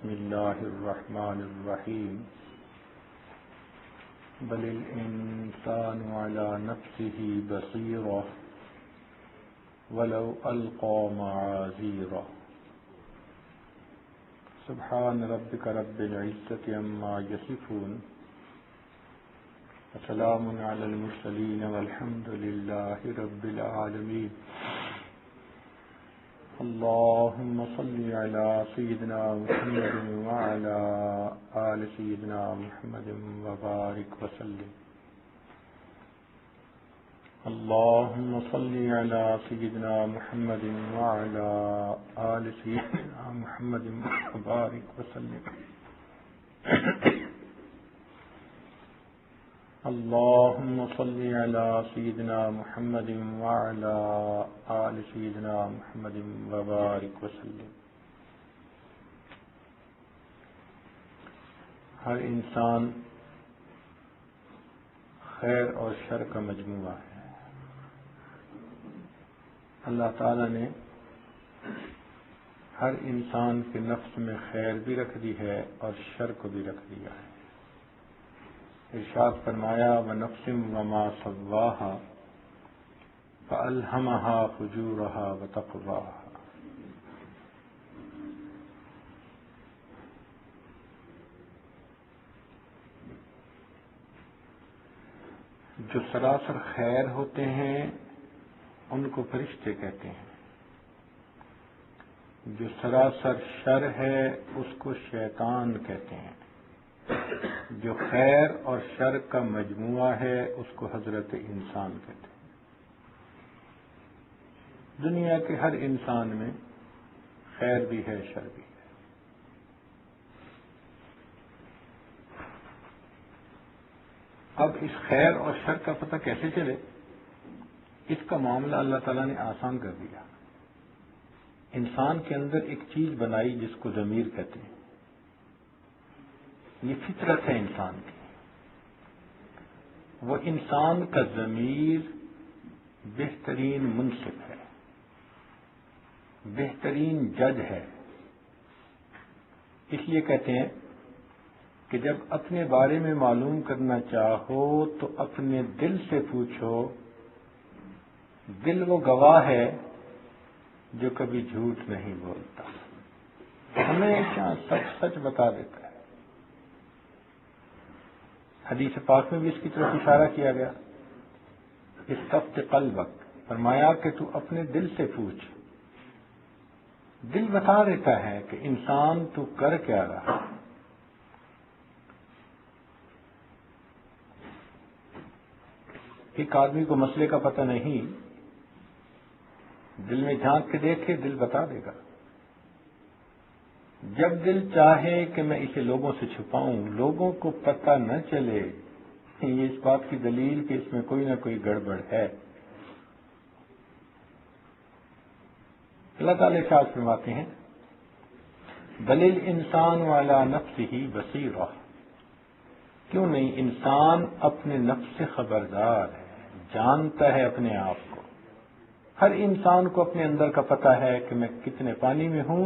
بسم الله الرحمن الرحيم بل الإنسان على نفسه بصيرة ولو ألقى معاذيره سبحان ربك رب العزة عما يصفون وسلام على المرسلين والحمد لله رب العالمين اللهم صل على سيدنا محمد وعلى آل سيدنا محمد وبارك وسلم اللهم صل على سيدنا محمد وعلى آل سيدنا محمد وبارك وسلم اللهم صل على سيدنا محمد وعلى آل سيدنا محمد وبارك وسلم ہر انسان خیر اور شر کا مجموعہ ہے۔ اللہ تعالی نے ہر انسان کے نفس میں خیر بھی رکھ دی ہے اور شر کو بھی رکھ دیا ہے۔ ارشاد فرمایا وَنَفْسٍ وَمَا سَوَّاهَا فَأَلْهَمَهَا فُجُورَهَا وَتَقْوَاهَا۔ جو سراسر خیر ہوتے ہیں ان کو فرشتے کہتے ہیں، جو سراسر شر ہے اس کو شیطان کہتے ہیں، جو خیر اور شر کا مجموعہ ہے اس کو حضرت انسان کہتے ہیں۔ دنیا کے ہر انسان میں خیر بھی ہے، شر بھی ہے۔ اب اس خیر اور شر کا پتہ کیسے چلے؟ اس کا معاملہ اللہ تعالیٰ نے آسان کر دیا۔ انسان کے اندر ایک چیز بنائی جس کو ضمیر کہتے ہیں۔ یہ فطرت ہے انسان کی۔ وہ انسان کا ضمیر بہترین منصف ہے، بہترین جج ہے۔ اس لیے کہتے ہیں کہ جب اپنے بارے میں معلوم کرنا چاہو تو اپنے دل سے پوچھو، دل وہ گواہ ہے جو کبھی جھوٹ نہیں بولتا، ہمیشہ سچ سچ بتا دیتا ہے۔ حدیث پاک میں بھی اس کی طرف اشارہ کیا گیا، استفت قلبک، فرمایا کہ تو اپنے دل سے پوچھ، دل بتا دیتا ہے کہ انسان تو کر کیا رہا۔ ایک آدمی کو مسئلے کا پتہ نہیں، دل میں جھانک کے دیکھے، دل بتا دے گا۔ جب دل چاہے کہ میں اسے لوگوں سے چھپاؤں، لوگوں کو پتہ نہ چلے، یہ اس بات کی دلیل کہ اس میں کوئی نہ کوئی گڑبڑ ہے۔ اللہ تعالی ارشاد فرماتے ہیں بل الانسان علی نفسہ بصیرہ، کیوں نہیں انسان اپنے نفس سے خبردار ہے، جانتا ہے اپنے آپ کو۔ ہر انسان کو اپنے اندر کا پتہ ہے کہ میں کتنے پانی میں ہوں،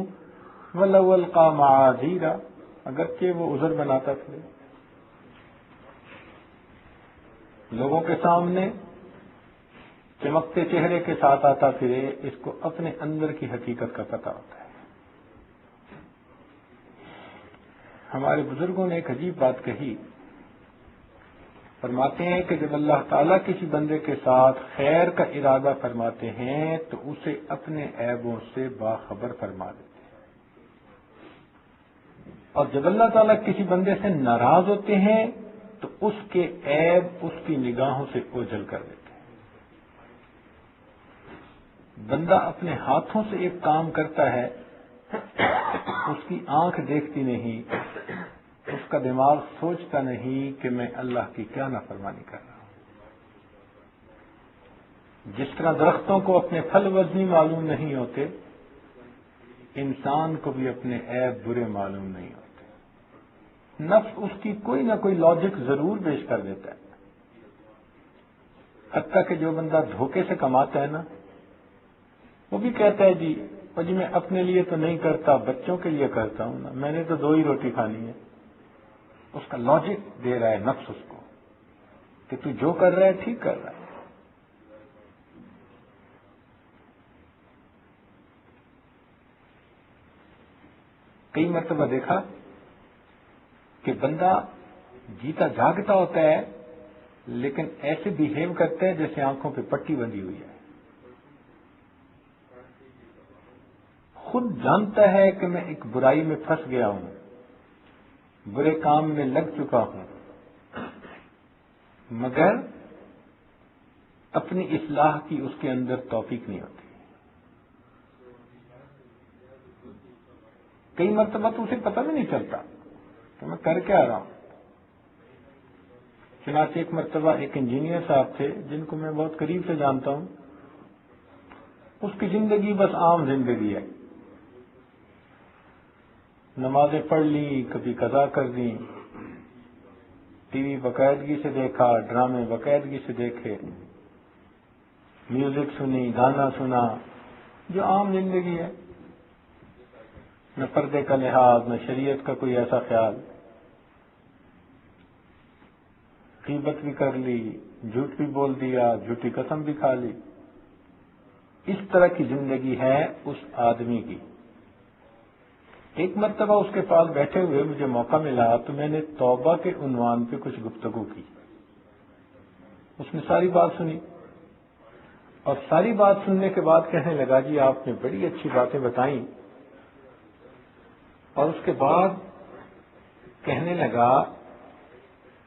وَلَوْ أَلْقَى مَعَاذِيرَ، اگرچہ وہ عذر بناتا پھرے، لوگوں کے سامنے چمکتے چہرے کے ساتھ آتا پھرے، اس کو اپنے اندر کی حقیقت کا پتہ ہوتا ہے۔ ہمارے بزرگوں نے ایک عجیب بات کہی، فرماتے ہیں کہ جب اللہ تعالیٰ کسی بندے کے ساتھ خیر کا ارادہ فرماتے ہیں تو اسے اپنے عیبوں سے باخبر فرما دیتے ہیں، اور جب اللہ تعالیٰ کسی بندے سے ناراض ہوتے ہیں تو اس کے عیب اس کی نگاہوں سے اوجھل کر دیتے ہیں۔ بندہ اپنے ہاتھوں سے ایک کام کرتا ہے، اس کی آنکھ دیکھتی نہیں، اس کا دماغ سوچتا نہیں کہ میں اللہ کی کیا نافرمانی کر رہا ہوں۔ جس طرح درختوں کو اپنے پھل وزنی معلوم نہیں ہوتے، انسان کو بھی اپنے عیب برے معلوم نہیں ہوتے۔ نفس اس کی کوئی نہ کوئی لاجک ضرور پیش کر دیتا ہے۔ حتیٰ کہ جو بندہ دھوکے سے کماتا ہے نا، وہ بھی کہتا ہے جی اور جی میں اپنے لیے تو نہیں کرتا، بچوں کے لیے کرتا ہوں نا، میں نے تو 2 ہی روٹی کھانی ہے. اس کا لاجک دے رہا ہے نفس اس کو کہ تو جو کر رہا ہے ٹھیک کر رہا ہے. کئی مرتبہ دیکھا کہ بندہ جیتا جاگتا ہوتا ہے لیکن ایسے بہیو کرتا ہے جیسے آنکھوں پہ پٹی بندھی ہوئی ہے. خود جانتا ہے کہ میں ایک برائی میں پھنس گیا ہوں، برے کام میں لگ چکا ہوں، مگر اپنی اصلاح کی اس کے اندر توفیق نہیں ہوتی. کئی مرتبہ تو اسے پتہ بھی نہیں چلتا کہ میں کر کیا رہا ہوں. چنانچہ ایک مرتبہ ایک انجینئر صاحب تھے جن کو میں بہت قریب سے جانتا ہوں. اس کی زندگی بس عام زندگی ہے، نمازیں پڑھ لی، کبھی قضا کر دی، ٹی وی باقاعدگی سے دیکھا، ڈرامے باقاعدگی سے دیکھے، میوزک سنی، گانا سنا، جو عام زندگی ہے. نہ پردے کا لحاظ، نہ شریعت کا کوئی ایسا خیال. غیبت بھی کر لی، جھوٹ بھی بول دیا، جھوٹی قسم بھی کھا لی. اس طرح کی زندگی ہے اس آدمی کی. ایک مرتبہ اس کے پاس بیٹھے ہوئے مجھے موقع ملا تو میں نے توبہ کے عنوان پہ کچھ گفتگو کی. اس نے ساری بات سنی اور ساری بات سننے کے بعد کہنے لگا جی آپ نے بڑی اچھی باتیں بتائیں، اور اس کے بعد کہنے لگا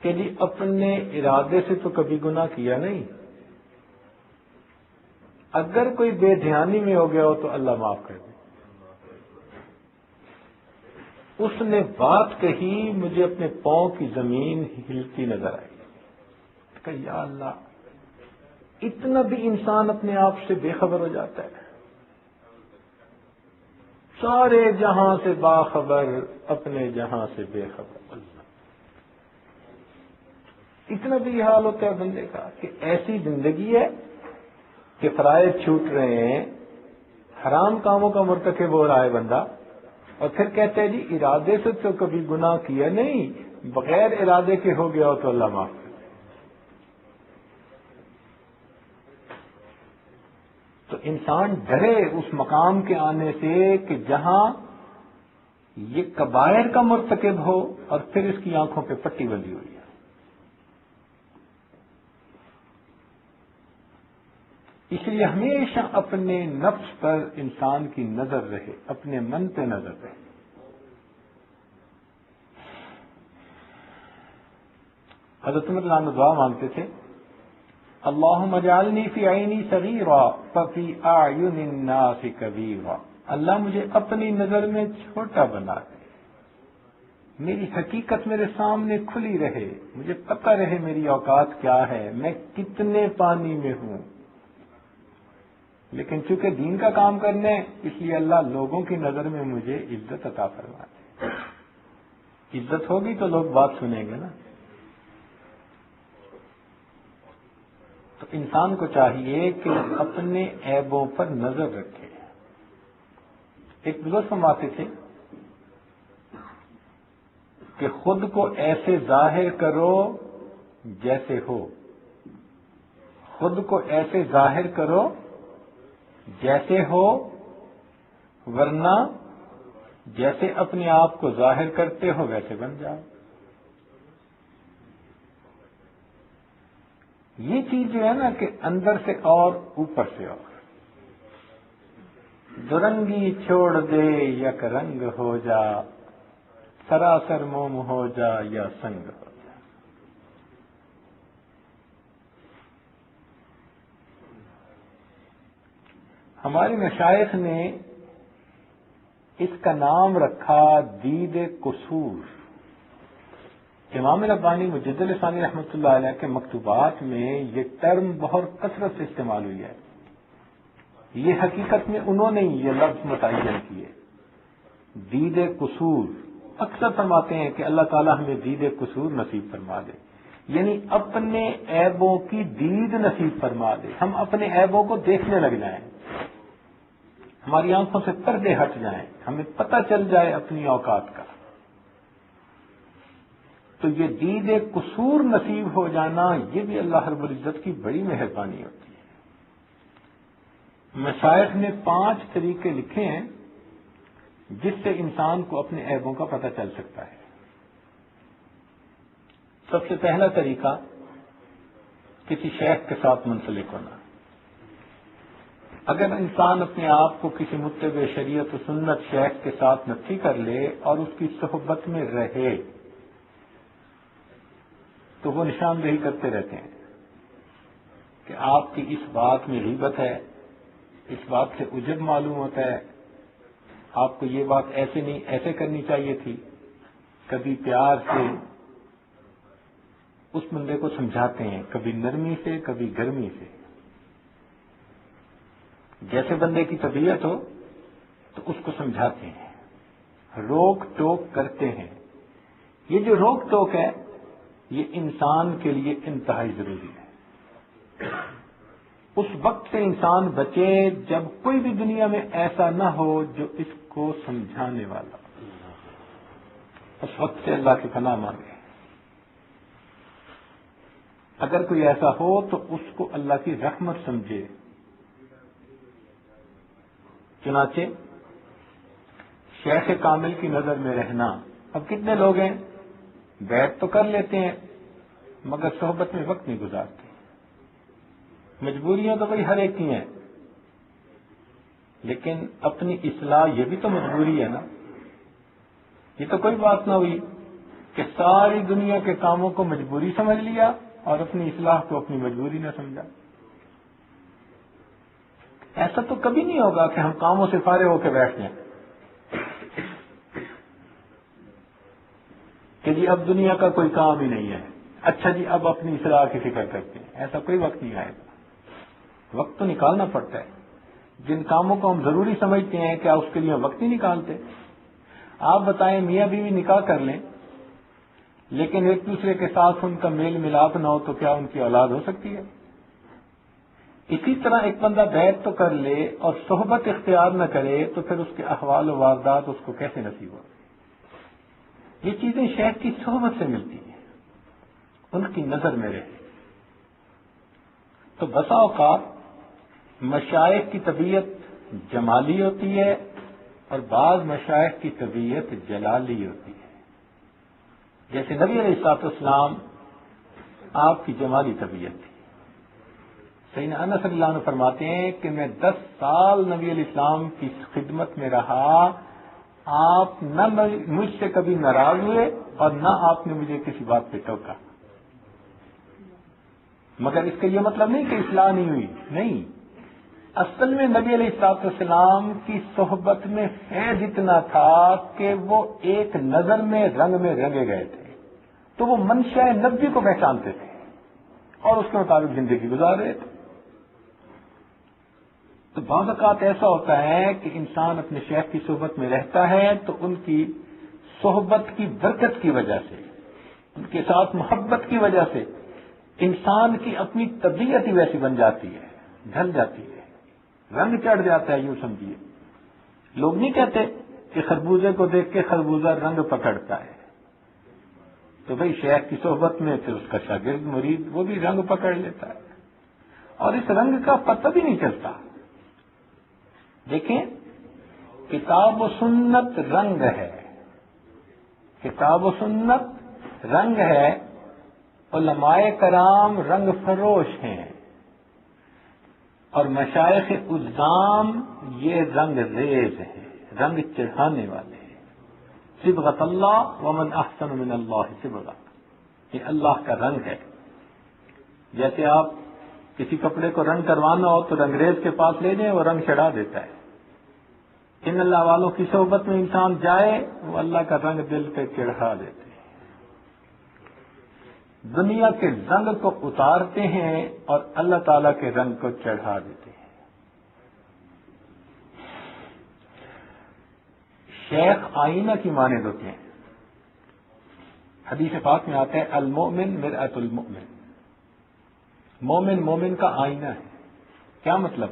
کہ جی اپنے ارادے سے تو کبھی گناہ کیا نہیں، اگر کوئی بے دھیانی میں ہو گیا ہو تو اللہ معاف کر دے. اس نے بات کہی، مجھے اپنے پاؤں کی زمین ہلتی نظر آئی. کہ یا اللہ، اتنا بھی انسان اپنے آپ سے بے خبر ہو جاتا ہے. سارے جہاں سے باخبر، اپنے جہاں سے بے خبر. اتنا بھی یہ حال ہوتا ہے بندے کا کہ ایسی زندگی ہے کہ فرائض چھوٹ رہے ہیں، حرام کاموں کا مرتکب ہو رہا ہے بندہ، اور پھر کہتے ہیں جی ارادے سے تو کبھی گناہ کیا نہیں، بغیر ارادے کے ہو گیا ہو تو اللہ معاف کرے. تو انسان ڈرے اس مقام کے آنے سے کہ جہاں یہ کبائر کا مرتکب ہو اور پھر اس کی آنکھوں پہ پٹی بندھی ہوئی ہے. اس لیے ہمیشہ اپنے نفس پر انسان کی نظر رہے، اپنے من پہ نظر رہے. حضرت عمر رضی اللہ عنہ دعا مانگتے تھے، اللہم اجعلنی فی عینی صغیرا ففی اعین الناس کبیرا. اللہ مجھے اپنی نظر میں چھوٹا بنا دے، میری حقیقت میرے سامنے کھلی رہے، مجھے پتہ رہے میری اوقات کیا ہے، میں کتنے پانی میں ہوں. لیکن چونکہ دین کا کام کرنے، اس لیے اللہ لوگوں کی نظر میں مجھے عزت عطا فرما دے. عزت ہوگی تو لوگ بات سنیں گے نا. تو انسان کو چاہیے کہ اپنے عیبوں پر نظر رکھے. ایک بزرگ فرماتے تھے کہ خود کو ایسے ظاہر کرو جیسے ہو، خود کو ایسے ظاہر کرو جیسے ہو، ورنہ جیسے اپنے آپ کو ظاہر کرتے ہو ویسے بن جاؤ. یہ چیز جو ہے نا کہ اندر سے اور اوپر سے اور. درنگی چھوڑ دے یک رنگ ہو جا، سراسر موم ہو جا یا سنگ ہو جا. ہمارے مشائخ نے اس کا نام رکھا دید قصور. امام ربانی مجد الثانی رحمۃ اللہ علیہ کے مکتوبات میں یہ ٹرم بہت کثرت سے استعمال ہوئی ہے. یہ حقیقت میں انہوں نے یہ لفظ متعین کیے، دید قصور. اکثر فرماتے ہیں کہ اللہ تعالیٰ ہمیں دید قصور نصیب فرما دے، یعنی اپنے عیبوں کی دید نصیب فرما دے، ہم اپنے عیبوں کو دیکھنے لگ جائیں. ہماری آنکھوں سے پردے ہٹ جائیں، ہمیں پتہ چل جائے اپنی اوقات کا، تو یہ دید قصور نصیب ہو جانا یہ بھی اللہ رب العزت کی بڑی مہربانی ہوتی ہے۔ مشائخ نے 5 طریقے لکھے ہیں جس سے انسان کو اپنے عیبوں کا پتہ چل سکتا ہے۔ سب سے پہلا طریقہ کسی شیخ کے ساتھ منسلک ہونا۔ اگر انسان اپنے آپ کو کسی متبع شریعت و سنت شیخ کے ساتھ نفی کر لے اور اس کی صحبت میں رہے تو وہ نشاندہی کرتے رہتے ہیں کہ آپ کی اس بات میں غیبت ہے، اس بات سے عجب معلوم ہوتا ہے، آپ کو یہ بات ایسے نہیں ایسے کرنی چاہیے تھی۔ کبھی پیار سے اس بندے کو سمجھاتے ہیں، کبھی نرمی سے، کبھی گرمی سے، جیسے بندے کی طبیعت ہو تو اس کو سمجھاتے ہیں، روک ٹوک کرتے ہیں۔ یہ جو روک ٹوک ہے یہ انسان کے لیے انتہائی ضروری ہے۔ اس وقت سے انسان بچے جب کوئی بھی دنیا میں ایسا نہ ہو جو اس کو سمجھانے والا، اس وقت سے اللہ کی پناہ مانگے۔ اگر کوئی ایسا ہو تو اس کو اللہ کی رحمت سمجھے۔ چنانچہ شیخ کامل کی نظر میں رہنا، اب کتنے لوگ ہیں بیعت تو کر لیتے ہیں مگر صحبت میں وقت نہیں گزارتے۔ مجبوریاں تو بھائی ہر ایک کی ہیں، لیکن اپنی اصلاح یہ بھی تو مجبوری ہے نا۔ یہ تو کوئی بات نہ ہوئی کہ ساری دنیا کے کاموں کو مجبوری سمجھ لیا اور اپنی اصلاح کو اپنی مجبوری نہ سمجھا۔ ایسا تو کبھی نہیں ہوگا کہ ہم کاموں سے فارغ ہو کے بیٹھ جائیں کہ جی اب دنیا کا کوئی کام ہی نہیں ہے، اچھا جی اب اپنی اصلاح کی فکر کرتے ہیں۔ ایسا کوئی وقت نہیں آئے گا، وقت تو نکالنا پڑتا ہے۔ جن کاموں کو ہم ضروری سمجھتے ہیں کیا اس کے لیے وقت نہیں نکالتے؟ آپ بتائیں میاں بیوی نکاح کر لیں لیکن ایک دوسرے کے ساتھ ان کا میل ملاپ نہ ہو تو کیا ان کی اولاد ہو سکتی ہے؟ اسی طرح ایک بندہ بیعت تو کر لے اور صحبت اختیار نہ کرے تو پھر اس کے احوال و واردات اس کو کیسے نصیب ہو؟ یہ چیزیں شیخ کی صحبت سے ملتی ہیں، ان کی نظر میں رہے۔ تو بسا اوقات مشائخ کی طبیعت جمالی ہوتی ہے اور بعض مشائخ کی طبیعت جلالی ہوتی ہے۔ جیسے نبی علیہ الصلوۃ والسلام آپ کی جمالی طبیعت تھی۔ سیدنا انس رضی اللہ عنہ فرماتے ہیں کہ میں 10 سال نبی علیہ السلام کی خدمت میں رہا، آپ نہ مجھ سے کبھی ناراض ہوئے اور نہ آپ نے مجھے کسی بات پہ ٹوکا۔ مگر اس کا یہ مطلب نہیں کہ اصلاح نہیں ہوئی، نہیں، اصل میں نبی علیہ الصلوۃ والسلام کی صحبت میں فیض اتنا تھا کہ وہ ایک نظر میں رنگ میں رنگے گئے تھے، تو وہ منشاء نبی کو پہچانتے تھے اور اس کے مطابق زندگی گزار رہے تھے۔ تو بعض اوقات ایسا ہوتا ہے کہ انسان اپنے شیخ کی صحبت میں رہتا ہے تو ان کی صحبت کی برکت کی وجہ سے، ان کے ساتھ محبت کی وجہ سے انسان کی اپنی طبیعت ہی ویسی بن جاتی ہے، ڈھل جاتی ہے، رنگ چڑھ جاتا ہے۔ یوں سمجھیے، لوگ نہیں کہتے کہ خربوزے کو دیکھ کے خربوزہ رنگ پکڑتا ہے، تو بھئی شیخ کی صحبت میں پھر اس کا شاگرد مرید وہ بھی رنگ پکڑ لیتا ہے اور اس رنگ کا پتہ بھی نہیں چلتا۔ دیکھیں، کتاب و سنت رنگ ہے، کتاب و سنت رنگ ہے، علماء کرام رنگ فروش ہیں اور مشائخ عظام یہ رنگ ریز ہیں، رنگ چڑھانے والے ہیں۔ صبغۃ اللہ ومن احسن من اللہ صبغہ، یہ اللہ کا رنگ ہے۔ جیسے آپ کسی کپڑے کو رنگ کروانا ہو تو رنگریز کے پاس لے جائیں، وہ رنگ چڑھا دیتا ہے۔ ان اللہ والوں کی صحبت میں انسان جائے وہ اللہ کا رنگ دل پہ چڑھا دیتے ہیں، دنیا کے رنگ کو اتارتے ہیں اور اللہ تعالیٰ کے رنگ کو چڑھا دیتے ہیں۔ شیخ آئینہ کی مانند ہوتے ہیں۔ حدیث پاک میں آتا ہے المؤمن مرآۃ المؤمن، مومن مومن کا آئینہ ہے۔ کیا مطلب؟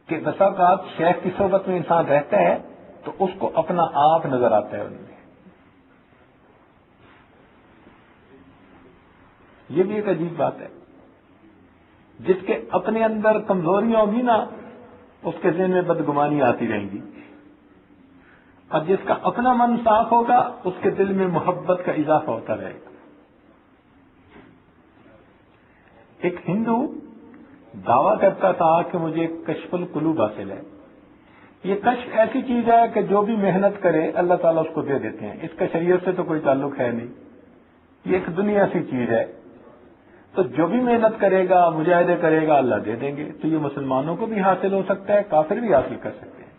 کہ بسا اوقات شیخ کی صحبت میں انسان رہتا ہے تو اس کو اپنا آپ نظر آتا ہے ان میں. یہ بھی ایک عجیب بات ہے. جس کے اپنے اندر کمزوریاں ہوگی نا اس کے ذہن میں بدگمانی آتی رہیں گی، اور جس کا اپنا من صاف ہوگا اس کے دل میں محبت کا اضافہ ہوتا رہے گا. ایک ہندو دعویٰ کرتا تھا کہ مجھے کشف القلوب حاصل ہے. یہ کشف ایسی چیز ہے کہ جو بھی محنت کرے اللہ تعالیٰ اس کو دے دیتے ہیں. اس کا شریعت سے تو کوئی تعلق ہے نہیں، یہ ایک دنیا سی چیز ہے. تو جو بھی محنت کرے گا، مجاہدے کرے گا، اللہ دے دیں گے. تو یہ مسلمانوں کو بھی حاصل ہو سکتا ہے، کافر بھی حاصل کر سکتے ہیں.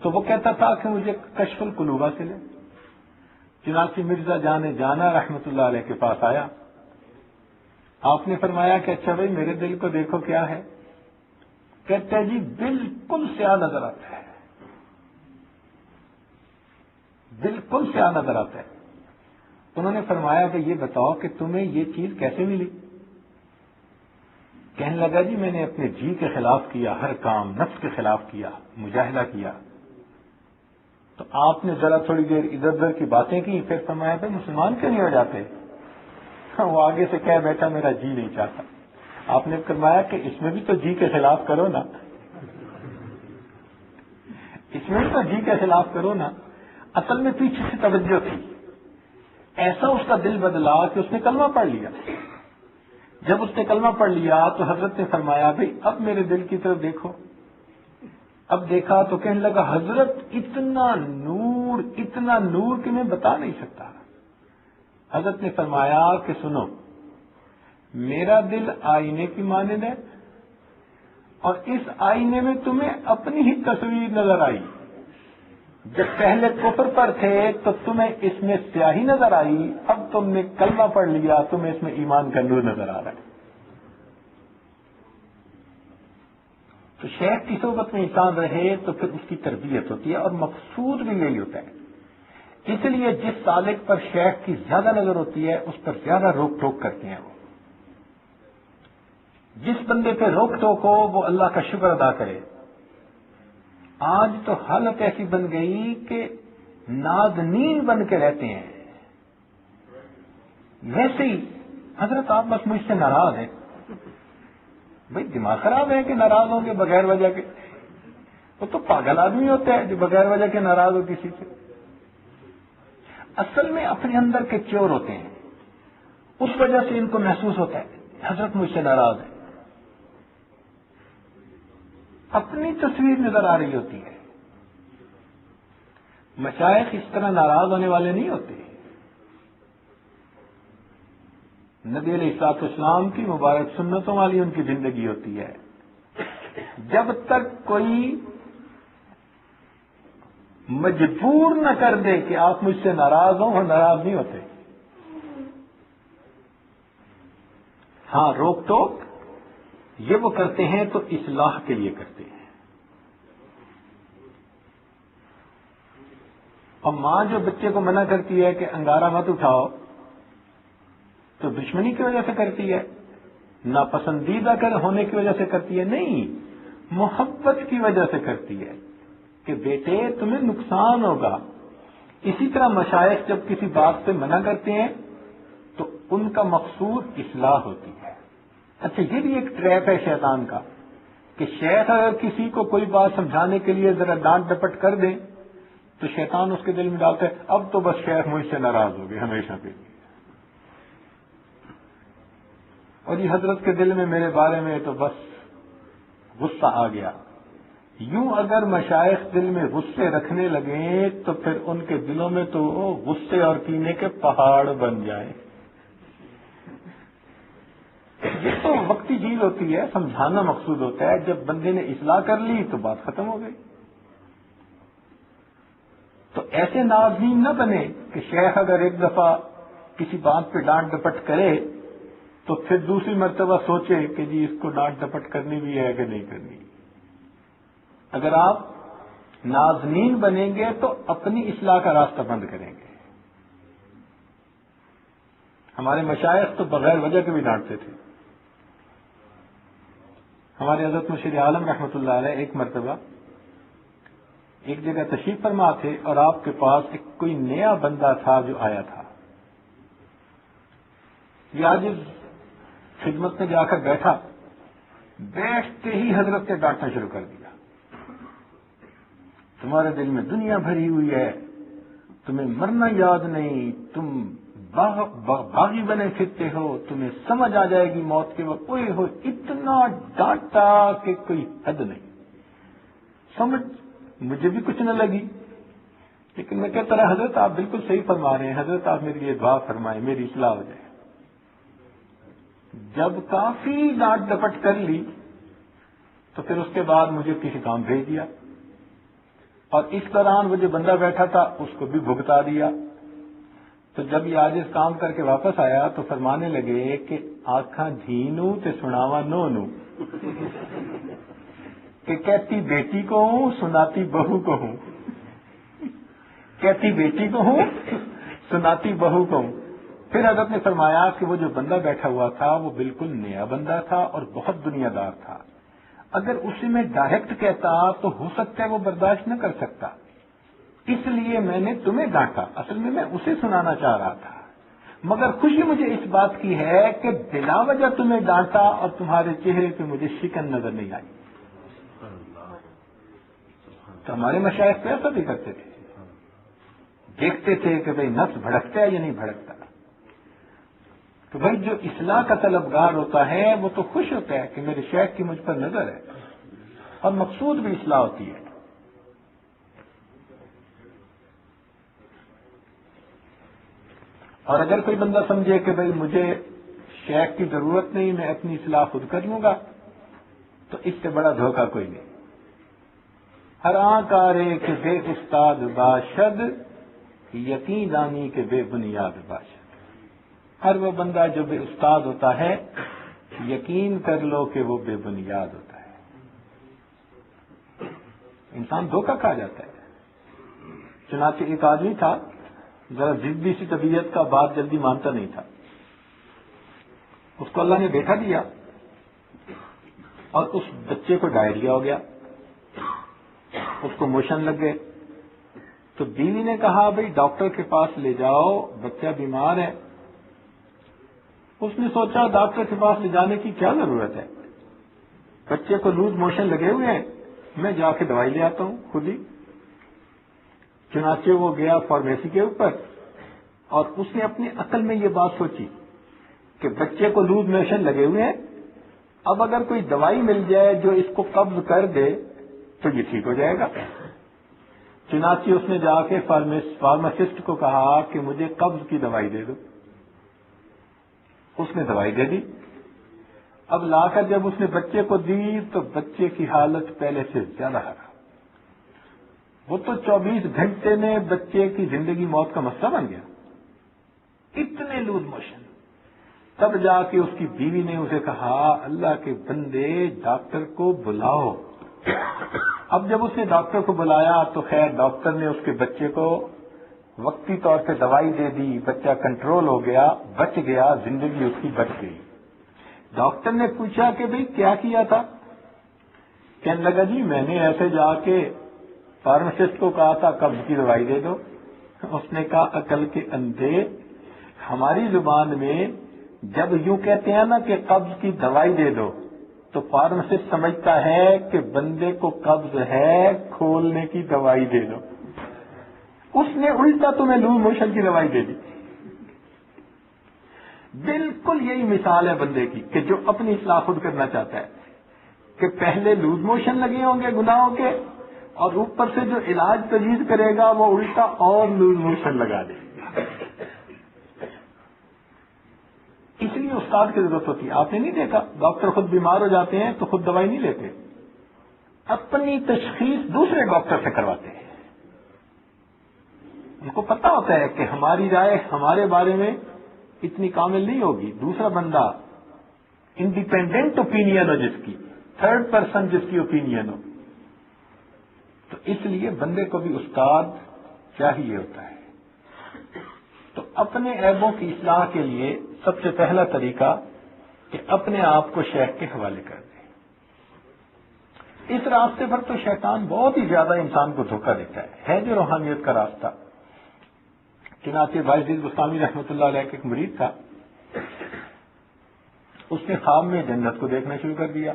تو وہ کہتا تھا کہ مجھے کشف القلوب حاصل ہے. چنانچہ مرزا جان جانا رحمت اللہ علیہ کے پاس آیا. آپ نے فرمایا کہ اچھا بھائی میرے دل کو دیکھو کیا ہے. کہتے ہیں جی بالکل سیاہ نظر آتا ہے، بالکل سیاہ نظر آتا ہے. انہوں نے فرمایا کہ یہ بتاؤ کہ تمہیں یہ چیز کیسے ملی؟ کہنے لگا جی میں نے اپنے جی کے خلاف کیا، ہر کام نفس کے خلاف کیا، مجاہدہ کیا. تو آپ نے ذرا تھوڑی دیر ادھر ادھر کی باتیں کی، پھر فرمایا بھائی مسلمان کیوں نہیں ہو جاتے؟ وہ آگے سے کہہ بیٹھا میرا جی نہیں چاہتا. آپ نے فرمایا کہ اس میں بھی تو جی کے خلاف کرو نا، اس میں بھی تو جی کے خلاف کرو نا. اصل میں پیچھے سے توجہ تھی. ایسا اس کا دل بدلا کہ اس نے کلمہ پڑھ لیا. جب اس نے کلمہ پڑھ لیا تو حضرت نے فرمایا بھائی اب میرے دل کی طرف دیکھو. اب دیکھا تو کہنے لگا حضرت اتنا نور کہ میں بتا نہیں سکتا. حضرت نے فرمایا کہ سنو، میرا دل آئینے کی مانند ہے، اور اس آئینے میں تمہیں اپنی ہی تصویر نظر آئی. جب پہلے کفر پر تھے تو تمہیں اس میں سیاہی نظر آئی، اب تم نے کلمہ پڑھ لیا، تمہیں اس میں ایمان کا نور نظر آ رہا ہے. تو شیخ کی صحبت میں انسان رہے تو پھر اس کی تربیت ہوتی ہے، اور مقصود بھی یہی ہوتا ہے. اس لیے جس سالک پر شیخ کی زیادہ نظر ہوتی ہے اس پر زیادہ روک ٹوک کرتے ہیں. وہ جس بندے پہ روک ٹوک ہو وہ اللہ کا شکر ادا کرے. آج تو حالت ایسی بن گئی کہ نازنین بن کے رہتے ہیں. ویسے ہی حضرت آپ بس مجھ سے ناراض ہیں. بھائی دماغ خراب ہے کہ ناراض ہوں گے بغیر وجہ کے؟ وہ تو پاگل آدمی ہوتا ہے جو بغیر وجہ کے ناراض ہو کسی سے. اصل میں اپنے اندر کے چور ہوتے ہیں، اس وجہ سے ان کو محسوس ہوتا ہے حضرت مجھ سے ناراض ہے. اپنی تصویر نظر آ رہی ہوتی ہے. مشائخ اس طرح ناراض ہونے والے نہیں ہوتے. نبی علیہ الصلوۃ والسلام کی مبارک سنتوں والی ان کی زندگی ہوتی ہے. جب تک کوئی مجبور نہ کر دے کہ آپ مجھ سے ناراض ہوں، وہ ناراض نہیں ہوتے. ہاں روک ٹوک یہ وہ کرتے ہیں تو اصلاح کے لیے کرتے ہیں. اور ماں جو بچے کو منع کرتی ہے کہ انگارہ مت اٹھاؤ تو دشمنی کی وجہ سے کرتی ہے، ناپسندیدہ ہونے کی وجہ سے کرتی ہے؟ نہیں، محبت کی وجہ سے کرتی ہے کہ بیٹے تمہیں نقصان ہوگا. اسی طرح مشائخ جب کسی بات سے منع کرتے ہیں تو ان کا مقصود اصلاح ہوتی ہے. اچھا یہ بھی ایک ٹریپ ہے شیطان کا کہ شیخ اگر کسی کو کوئی بات سمجھانے کے لیے ذرا ڈانٹ ڈپٹ کر دیں تو شیطان اس کے دل میں ڈالتا ہے اب تو بس شیخ مجھ سے ناراض ہو گئے ہمیشہ کے لیے. اور یہ حضرت کے دل میں میرے بارے میں تو بس غصہ آ گیا. یوں اگر مشائخ دل میں غصے رکھنے لگیں تو پھر ان کے دلوں میں تو غصے اور کینے کے پہاڑ بن جائیں. یہ تو وقتی چیز ہوتی ہے، سمجھانا مقصود ہوتا ہے. جب بندے نے اصلاح کر لی تو بات ختم ہو گئی. تو ایسے نازنین نہ بنے کہ شیخ اگر ایک دفعہ کسی بات پہ ڈانٹ ڈپٹ کرے تو پھر دوسری مرتبہ سوچے کہ جی اس کو ڈانٹ ڈپٹ کرنی بھی ہے کہ نہیں کرنی. اگر آپ نازنین بنیں گے تو اپنی اصلاح کا راستہ بند کریں گے. ہمارے مشائخ تو بغیر وجہ کے بھی ڈانٹتے تھے. ہمارے حضرت مرشد عالم رحمۃ اللہ علیہ ایک مرتبہ ایک جگہ تشریف فرما تھے اور آپ کے پاس ایک کوئی نیا بندہ تھا جو آیا تھا. یہ آج خدمت میں جا کر بیٹھا، بیٹھتے ہی حضرت نے ڈانٹنا شروع کر دیا. تمہارے دل میں دنیا بھری ہوئی ہے، تمہیں مرنا یاد نہیں، تم باغی بنے پھرتے ہو، تمہیں سمجھ آ جائے گی موت کے وقت. اوئے ہو، اتنا ڈانٹا کہ کوئی حد نہیں. سمجھ مجھے بھی کچھ نہ لگی، لیکن میں کہتا رہا حضرت آپ بالکل صحیح فرما رہے ہیں، حضرت آپ میرے لیے دعا فرمائیں، میری اصلاح ہو جائے. جب کافی ڈانٹ ڈپٹ کر لی تو پھر اس کے بعد مجھے کسی کام بھیج دیا، اور اس دوران وہ جو بندہ بیٹھا تھا اس کو بھی بھگتا دیا. تو جب یہ آج اس کام کر کے واپس آیا تو فرمانے لگے کہ آنکھاں دھینو تے سناوا نو نو، کہ کہتی بیٹی کو ہوں سناتی بہو کو ہوں، کہتی بیٹی کو ہوں سناتی بہو کو ہوں. پھر حضرت نے فرمایا کہ وہ جو بندہ بیٹھا ہوا تھا وہ بالکل نیا بندہ تھا اور بہت دنیا دار تھا. اگر اسے میں ڈائریکٹ کہتا تو ہو سکتا ہے وہ برداشت نہ کر سکتا، اس لیے میں نے تمہیں ڈانٹا. اصل میں اسے سنانا چاہ رہا تھا، مگر خوشی مجھے اس بات کی ہے کہ بلا وجہ تمہیں ڈانٹا اور تمہارے چہرے پہ مجھے شکن نظر نہیں آئی. تو ہمارے مشائخ ایسا بھی کرتے تھے، دیکھتے تھے کہ بھئی نفس بھڑکتا ہے یا نہیں بھڑکتا. تو بھائی جو اصلاح کا طلبگار ہوتا ہے وہ تو خوش ہوتا ہے کہ میرے شیخ کی مجھ پر نظر ہے، اور مقصود بھی اصلاح ہوتی ہے. اور اگر کوئی بندہ سمجھے کہ بھئی مجھے شیخ کی ضرورت نہیں، میں اپنی اصلاح خود کر لوں گا، تو اس سے بڑا دھوکہ کوئی نہیں. ہر آنکارے کے بے استاد باشد، یقین دانی کے بے بنیاد باشد. ہر وہ بندہ جو بے استاد ہوتا ہے یقین کر لو کہ وہ بے بنیاد ہوتا ہے. انسان دھوکہ کھا جاتا ہے. چنانچہ ایک آدمی تھا، ذرا ضدی سی طبیعت کا، بات جلدی مانتا نہیں تھا. اس کو اللہ نے بیٹا دیا اور اس بچے کو ڈائریا ہو گیا، اس کو موشن لگ گئے. تو بیوی نے کہا بھئی ڈاکٹر کے پاس لے جاؤ، بچہ بیمار ہے. اس نے سوچا ڈاکٹر کے پاس لے جانے کی کیا ضرورت ہے، بچے کو لوز موشن لگے ہوئے ہیں، میں جا کے دوائی لے آتا ہوں خود ہی. چنانچہ وہ گیا فارمیسی کے اوپر، اور اس نے اپنی عقل میں یہ بات سوچی کہ بچے کو لوز موشن لگے ہوئے ہیں، اب اگر کوئی دوائی مل جائے جو اس کو قبض کر دے تو یہ ٹھیک ہو جائے گا. چنانچہ اس نے جا کے فارماسسٹ کو کہا کہ مجھے قبض کی دوائی دے دو. اس نے دوائی دے دی. اب لا کر جب اس نے بچے کو دی تو بچے کی حالت پہلے سے زیادہ خراب. وہ تو 24 گھنٹے میں بچے کی زندگی موت کا مسئلہ بن گیا، اتنے لوز موشن. تب جا کے اس کی بیوی نے اسے کہا اللہ کے بندے ڈاکٹر کو بلاؤ. اب جب اس نے ڈاکٹر کو بلایا تو خیر ڈاکٹر نے اس کے بچے کو وقتی طور پہ دوائی دے دی، بچہ کنٹرول ہو گیا، بچ گیا، زندگی اس کی بچ گئی. ڈاکٹر نے پوچھا کہ بھئی کیا کیا تھا؟ کہنے لگا جی میں نے ایسے جا کے فارماسسٹ کو کہا تھا قبض کی دوائی دے دو. اس نے کہا عقل کے اندھے، ہماری زبان میں جب یوں کہتے ہیں نا کہ قبض کی دوائی دے دو تو فارماسسٹ سمجھتا ہے کہ بندے کو قبض ہے، کھولنے کی دوائی دے دو. اس نے الٹا تمہیں لوز موشن کی دوائی دے دی. بالکل یہی مثال ہے بندے کی کہ جو اپنی اصلاح خود کرنا چاہتا ہے کہ پہلے لوز موشن لگے ہوں گے گناہوں کے، اور اوپر سے جو علاج تجویز کرے گا وہ الٹا اور لوز موشن لگا دے. اس لیے استاد کی ضرورت ہوتی ہے. آپ نے نہیں دیکھا ڈاکٹر خود بیمار ہو جاتے ہیں تو خود دوائی نہیں لیتے، اپنی تشخیص دوسرے ڈاکٹر سے کرواتے ہیں. ان کو پتا ہوتا ہے کہ ہماری رائے ہمارے بارے میں اتنی کامل نہیں ہوگی، دوسرا بندہ انڈیپینڈنٹ اوپینین ہو، جس کی تھرڈ پرسن جس کی اوپینین ہو. تو اس لیے بندے کو بھی استاد چاہیے ہوتا ہے. تو اپنے عیبوں کی اصلاح کے لیے سب سے پہلا طریقہ کہ اپنے آپ کو شیخ کے حوالے کر دیں. اس راستے پر تو شیطان بہت ہی زیادہ انسان کو دھوکہ دیتا ہے جو روحانیت کا راستہ. چنانچہ باعزید بستامی رحمۃ اللہ علیہ کا ایک مرید تھا، اس نے خواب میں جنت کو دیکھنا شروع کر دیا.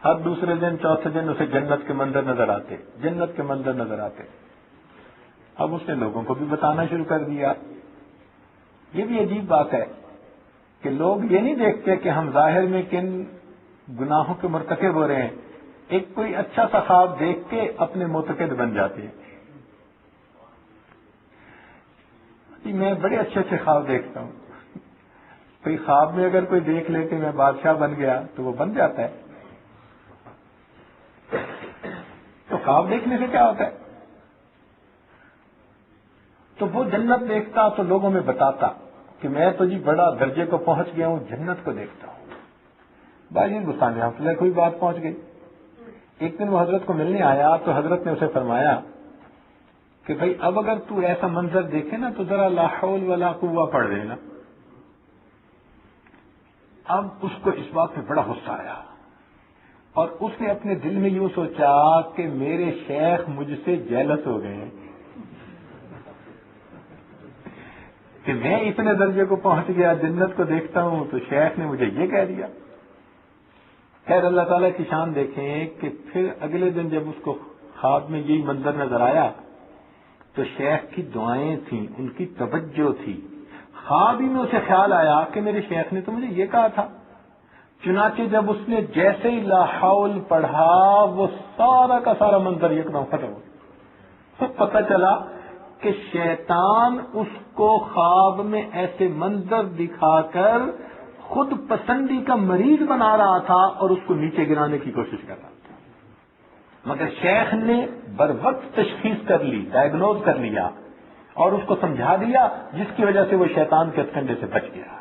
ہر دوسرے دن چوتھے دن اسے جنت کے منظر نظر آتے، جنت کے منظر نظر آتے. اب اس نے لوگوں کو بھی بتانا شروع کر دیا. یہ بھی عجیب بات ہے کہ لوگ یہ نہیں دیکھتے کہ ہم ظاہر میں کن گناہوں کے مرتکب ہو رہے ہیں، ایک کوئی اچھا سا خواب دیکھ کے اپنے معتقد بن جاتے ہیں. میں بڑے اچھے اچھے خواب دیکھتا ہوں. کوئی خواب میں اگر کوئی دیکھ لے کہ میں بادشاہ بن گیا تو وہ بن جاتا ہے. تو خواب دیکھنے سے کیا ہوتا ہے؟ تو وہ جنت دیکھتا تو لوگوں میں بتاتا کہ میں تو جی بڑا درجے کو پہنچ گیا ہوں، جنت کو دیکھتا ہوں. باجید بستانی رحمۃ اللہ کوئی بات پہنچ گئی. ایک دن وہ حضرت کو ملنے آیا تو حضرت نے اسے فرمایا کہ بھائی اب اگر تو ایسا منظر دیکھے نا تو ذرا لا حول ولا قوہ پڑھ دینا. اب اس کو اس بات پہ بڑا غصہ آیا اور اس نے اپنے دل میں یوں سوچا کہ میرے شیخ مجھ سے جیلس ہو گئے ہیں کہ میں اتنے درجے کو پہنچ گیا، جنت کو دیکھتا ہوں تو شیخ نے مجھے یہ کہہ دیا. خیر اللہ تعالیٰ کی شان دیکھیں کہ پھر اگلے دن جب اس کو خواب میں یہی منظر نظر آیا تو شیخ کی دعائیں تھیں، ان کی توجہ تھی. خواب ہی میں اسے خیال آیا کہ میرے شیخ نے تو مجھے یہ کہا تھا. چنانچہ جب اس نے جیسے ہی لا حول پڑھا وہ سارا کا سارا منظر ایک دم ختم ہو گیا. تو پتہ چلا کہ شیطان اس کو خواب میں ایسے منظر دکھا کر خود پسندی کا مریض بنا رہا تھا اور اس کو نیچے گرانے کی کوشش کر رہا تھا. مگر شیخ نے بر وقت تشخیص کر لی، ڈائگنوز کر لیا اور اس کو سمجھا دیا، جس کی وجہ سے وہ شیطان کے ہتھکنڈے سے بچ گیا.